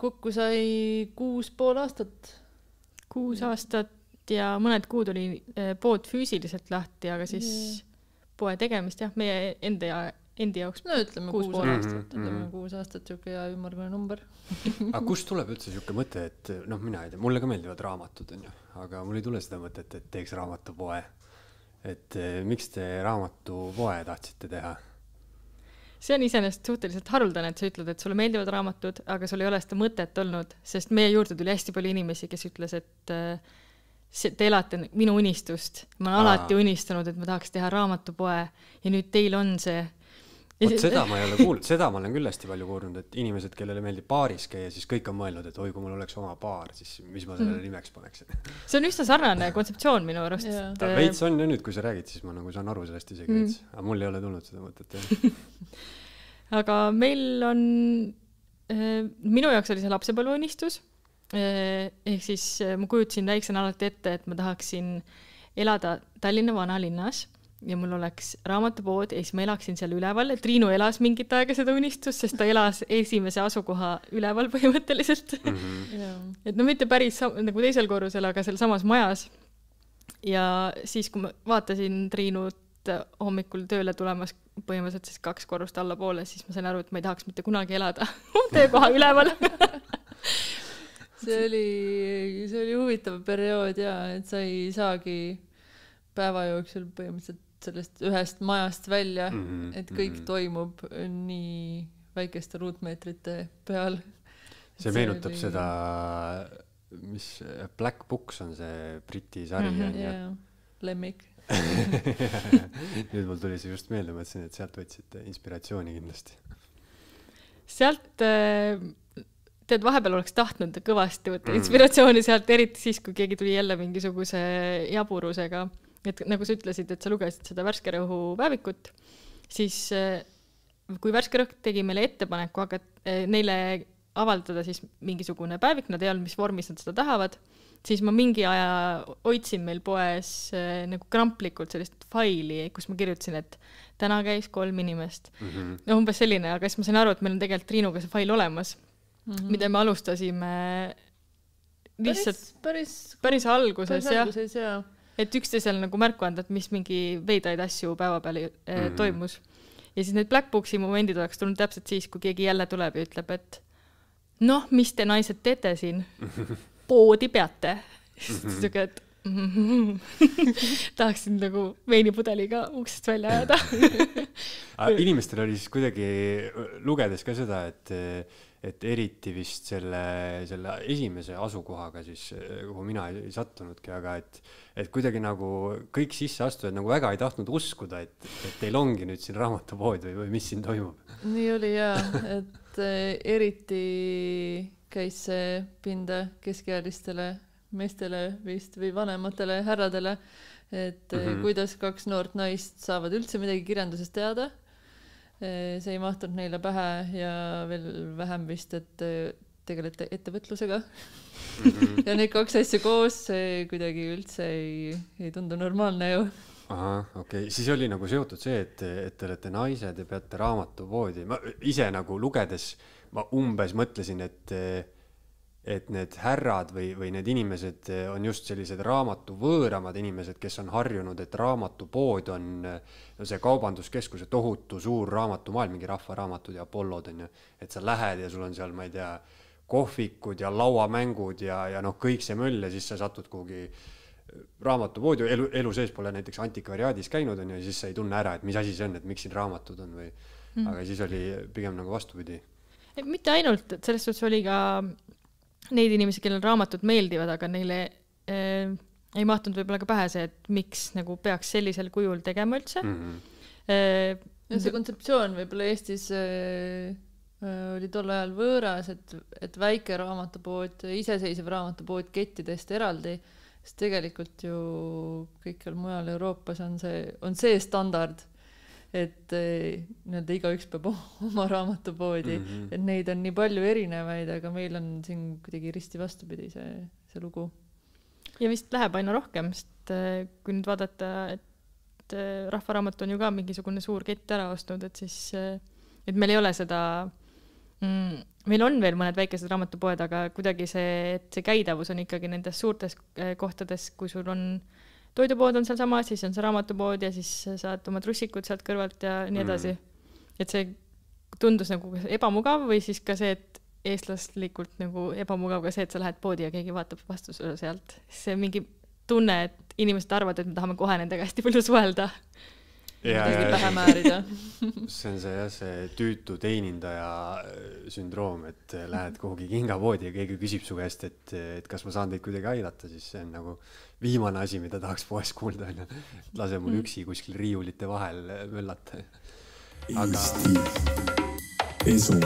kokku sai 6,5 aastat. 6 aastat ja mõned kuud oli pood füüsiliselt lahti, aga siis poe tegemist jah, meie endi jaoks. No ütleme 6 aastat, ütleme 6 aastat, siuke hea ümmargune number. Aga kust tuleb üldse siuke mõte, et mina ei tea, mulle ka meeldivad raamatud, on ju, aga mul ei tule seda mõtet, et teeks raamatupoe. Et miks te raamatupoe tahtsite teha? See on iseenesest suhteliselt haruldane, et sa ütled, et sulle meeldivad raamatud, aga sul ei ole seda mõtet olnud, sest meie juurde tuli hästi palju inimesi, kes ütles, et te elate minu unistust. Ma olen alati unistanud, et ma tahaks teha raamatupoe ja nüüd teil on see. Seda ma ei ole kuulnud, seda ma olen küll hästi palju kuulnud, et inimesed, kellele meeldib baaris käia, siis kõik on mõelnud, et oi, kui mul oleks oma baar, siis mis ma sellele nimeks paneksin. See on üsna sarnane kontseptsioon minu arust. Veits on ja nüüd, kui sa räägid, siis ma nagu saan aru sellest isegi veits. Aga mul ei ole tulnud seda mõtet. Aga meil on, minu jaoks oli see lapsepõlveunistus. Ehk siis ma kujutasin väiksena alati ette, et ma tahaksin elada Tallinna vanalinnas ja mul oleks raamatupood ja siis ma elaksin seal üleval. Triinu elas mingit aega seda unistust, sest ta elas esimese asukoha üleval põhimõtteliselt. Et no mitte päris nagu teisel korrusel, aga seal samas majas. Ja siis, kui ma vaatasin Triinut hommikul tööle tulemas põhimõtteliselt siis 2 korrust alla poole, siis ma sain aru, et ma ei tahaks mitte kunagi elada töökoha üleval. See oli huvitav periood ja et sa ei saagi päeva jooksul põhimõtteliselt sellest ühest majast välja, et kõik toimub nii väikeste ruutmeetrite peal. See meenutab seda, mis Black Books on see Briti sari. Lemmik. Nüüd mul tuli see just meelde, mõtlesin, et sealt võtsite inspiratsiooni kindlasti. Sealt, tead, vahepeal oleks tahtnud kõvasti võtta inspiratsiooni sealt, eriti siis, kui keegi tuli jälle mingisuguse jaburusega. Et nagu sa ütlesid, et sa lugesid seda Värske Rõhu päevikut, siis kui Värske Rõhk tegi meile ettepaneku, aga neile avaldada siis mingisugune päevik, nad ei olnud, mis vormis nad seda tahavad, siis ma mingi aja hoidsin meil poes nagu kramplikult sellist faili, kus ma kirjutasin, et täna käis 3 inimest. No umbes selline, aga siis ma sain aru, et meil on tegelikult Triinuga see fail olemas, mida me alustasime lihtsalt päris alguses, jah. Et üksteisel nagu märku anda, et mis mingi veidraid asju päeva peal toimus. Ja siis need Black Booksi momendid oleks tulnud täpselt siis, kui keegi jälle tuleb ja ütleb, et noh, mis te naised teete siin? Poodi peate. Siuke, et tahaksin nagu veinipudeliga uksest välja ajada. Inimestel oli siis kuidagi lugedes ka seda, et eriti vist selle esimese asukohaga siis, kuhu mina ei sattunudki, aga et kuidagi nagu kõik sisseastujad nagu väga ei tahtnud uskuda, et teil ongi nüüd siin raamatupood või mis siin toimub. Nii oli et eriti käis see pinda keskealistele meestele vist või vanematele härradele, et kuidas 2 noort naist saavad üldse midagi kirjandusest teada. See ei mahtunud neile pähe ja veel vähem vist, et tegelete ettevõtlusega. Ja need 2 asja koos kuidagi üldse ei tundu normaalne ju. Aha, okei. Siis oli nagu seotud see, et te olete naised ja peate raamatupoodi. Ma ise nagu lugedes, ma umbes mõtlesin, et need härrad või need inimesed on just sellised raamatuvõõramad inimesed, kes on harjunud, et raamatupood on see kaubanduskeskuse tohutu suur raamatumaal, mingi rahvaraamatud ja Apollod on ju, et sa lähed ja sul on seal, ma ei tea, kohvikud ja lauamängud ja kõik see möll ja siis sa satud kuhugi raamatupoodi, elu sees pole näiteks antikvariaadis käinud on ja siis sa ei tunne ära, et mis asi see on, et miks siin raamatud on või, aga siis oli pigem nagu vastupidi. Mitte ainult, et selles suhtes oli ka neid inimesi, kellel raamatud meeldivad, aga neile ei mahtunud võib-olla ka pähe see, et miks nagu peaks sellisel kujul tegema üldse. See kontseptsioon võib-olla Eestis oli tol ajal võõras, et väike raamatupood, iseseisev raamatupood kettidest eraldi, sest tegelikult ju kõikjal mujal Euroopas on see standard, et igaüks peab oma raamatupoodi, et neid on nii palju erinevaid, aga meil on siin kuidagi risti vastupidi see lugu. Ja vist läheb aina rohkem, sest kui nüüd vaadata, et Rahvaraamat on ju ka mingisugune suur kett ära ostnud, et siis et meil ei ole seda Meil on veel mõned väikesed raamatupoed, aga kuidagi et see käidavus on ikkagi nendes suurtes kohtades, kui sul on toidupood on seal sama, siis on see raamatupood ja siis saad oma trussikud sealt kõrvalt ja nii edasi. Et see tundus nagu ebamugav või siis ka see, et eestlaslikult nagu ebamugav ka see, et sa lähed poodi ja keegi vaatab vastu sulle sealt. See mingi tunne, et inimesed arvavad, et me tahame kohe nendega hästi palju suhelda. Pähe määrida. See on see tüütu teenindaja sündroom, et lähed kuhugi kingapoodi ja keegi küsib su käest, et kas ma saan teid kuidagi aidata, siis see on nagu viimane asi, mida tahaks poes kuulda. Lase mul üksi kuskil riiulite vahel möllata. Eesti esu.